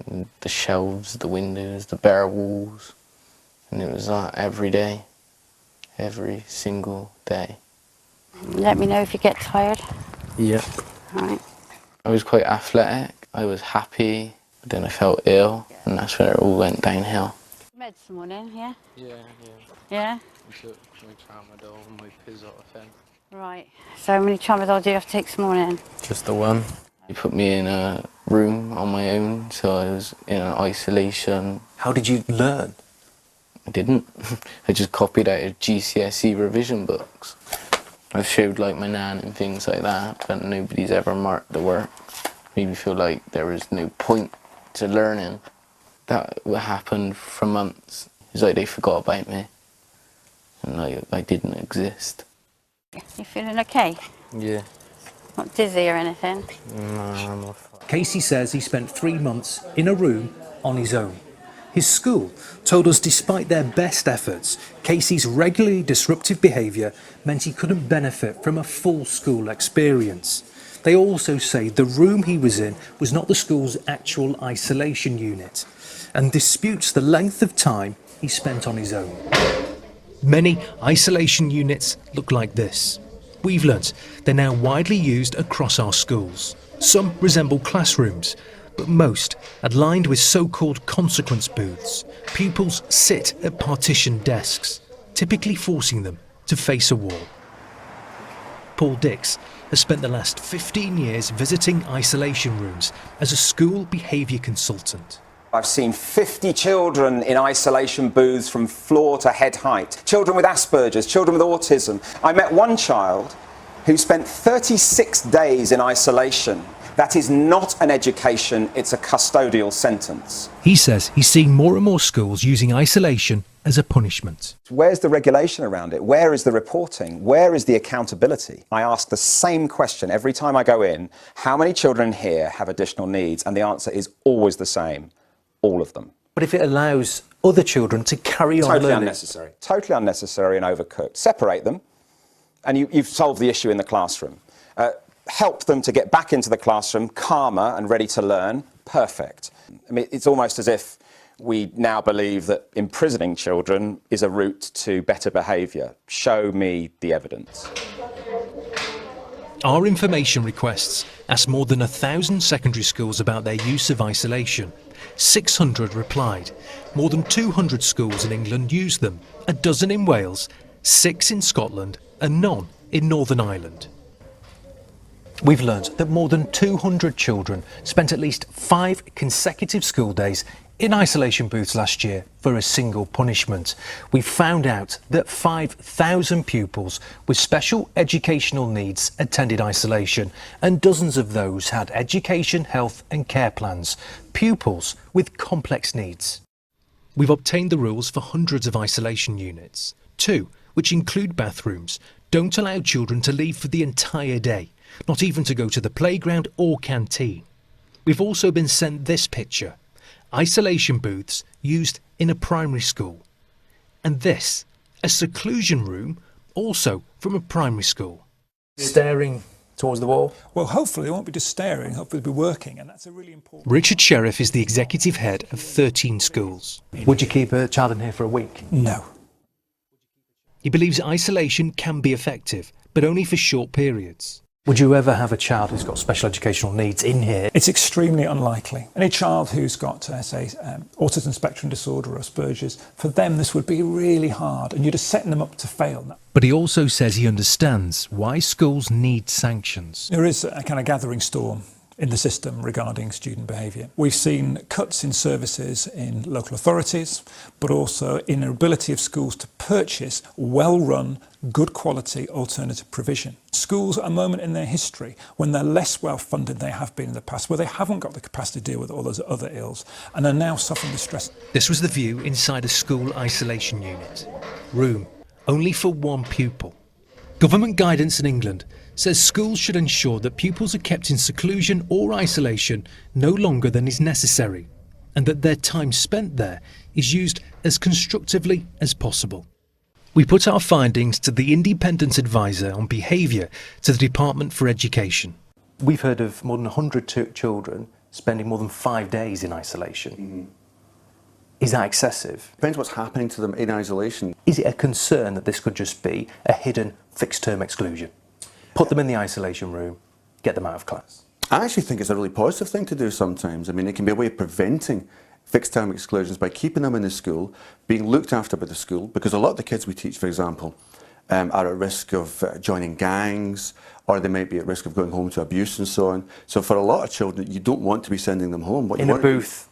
And the shelves, the windows, the bare walls. And it was like every day, every single day. Let me know if you get tired. Yep. All right. I was quite athletic, I was happy, but then I felt ill, and that's when it all went downhill. Meds this morning, yeah? Yeah. Yeah? I took my tramadol and my Pizotifen. Right. So how many tramadol do you have to take this morning? Just the one. He put me in a room on my own, so I was in an isolation. How did you learn? I didn't. I just copied out of GCSE revision books. I've showed like my nan and things like that, but nobody's ever marked the work. Made me feel like there was no point to learning. That happened for months. It's like they forgot about me, and like I didn't exist. You feeling okay? Yeah. Not dizzy or anything? No, I'm not fine. Casey says he spent 3 months in a room on his own. His school told us despite their best efforts, Casey's regularly disruptive behaviour meant he couldn't benefit from a full school experience. They also say the room he was in was not the school's actual isolation unit and disputes the length of time he spent on his own. Many isolation units look like this. We've learnt they're now widely used across our schools. Some resemble classrooms, but most are lined with so-called consequence booths. Pupils sit at partitioned desks, typically forcing them to face a wall. Paul Dix has spent the last 15 years visiting isolation rooms as a school behaviour consultant. I've seen 50 children in isolation booths from floor to head height. Children with Asperger's, children with autism. I met one child who spent 36 days in isolation. That is not an education, it's a custodial sentence. He says he's seeing more and more schools using isolation as a punishment. Where's the regulation around it? Where is the reporting? Where is the accountability? I ask the same question every time I go in. How many children here have additional needs? And the answer is always the same. All of them. But if it allows other children to carry on Totally learning... unnecessary. Totally unnecessary and overcooked. Separate them and you've solved the issue in the classroom. Help them to get back into the classroom calmer and ready to learn. Perfect. I mean, it's almost as if we now believe that imprisoning children is a route to better behaviour. Show me the evidence. Our information requests asked more than 1,000 secondary schools about their use of isolation. 600 replied. More than 200 schools in England use them, a dozen in Wales, 6 in Scotland and none in Northern Ireland. We've learnt that more than 200 children spent at least 5 consecutive school days in isolation booths last year for a single punishment. We found out that 5,000 pupils with special educational needs attended isolation, and dozens of those had education, health and care plans. Pupils with complex needs. We've obtained the rules for hundreds of isolation units. 2, which include bathrooms, don't allow children to leave for the entire day, not even to go to the playground or canteen. We've also been sent this picture. Isolation booths used in a primary school. And this, a seclusion room, also from a primary school. Staring towards the wall? Well, hopefully they won't be just staring, hopefully they'll be working, and that's a really important... Richard Sheriff is the executive head of 13 schools. Would you keep a child in here for a week? No. He believes isolation can be effective, but only for short periods. Would you ever have a child who's got special educational needs in here? It's extremely unlikely. Any child who's got, say, autism spectrum disorder or Asperger's, for them this would be really hard, and you're just setting them up to fail. But he also says he understands why schools need sanctions. There is a kind of gathering storm in the system regarding student behaviour. We've seen cuts in services in local authorities, but also in the ability of schools to purchase well-run, good quality alternative provision. Schools are a moment in their history when they're less well funded than they have been in the past, where they haven't got the capacity to deal with all those other ills and are now suffering the stress. This was the view inside a school isolation unit. Room only for 1 pupil. Government guidance in England says schools should ensure that pupils are kept in seclusion or isolation no longer than is necessary, and that their time spent there is used as constructively as possible. We put our findings to the Independent Advisor on Behaviour to the Department for Education. We've heard of more than 100 children spending more than 5 days in isolation. Is that excessive? Depends what's happening to them in isolation. Is it a concern that this could just be a hidden fixed-term exclusion? Put them in the isolation room, get them out of class. I actually think it's a really positive thing to do sometimes. I mean, it can be a way of preventing fixed-term exclusions by keeping them in the school, being looked after by the school, because a lot of the kids we teach, for example, are at risk of joining gangs, or they might be at risk of going home to abuse and so on. So for a lot of children, you don't want to be sending them home. What In you a want to do- booth,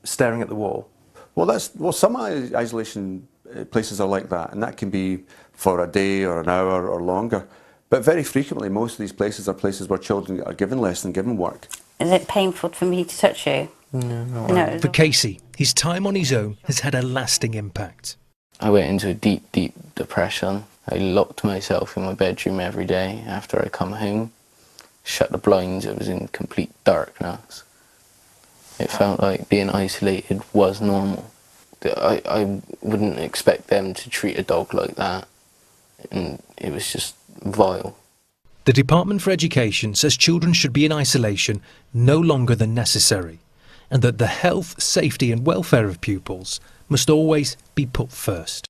staring at the wall. Well, some isolation places are like that, and that can be for a day or an hour or longer. But very frequently, most of these places are places where children are given lessons, given work. Is it painful for me to touch you? No. For Casey, his time on his own has had a lasting impact. I went into a deep, deep depression. I locked myself in my bedroom every day after I come home, shut the blinds, it was in complete darkness. It felt like being isolated was normal. I wouldn't expect them to treat a dog like that, and it was just vile. The Department for Education says children should be in isolation no longer than necessary, and that the health, safety and welfare of pupils must always be put first.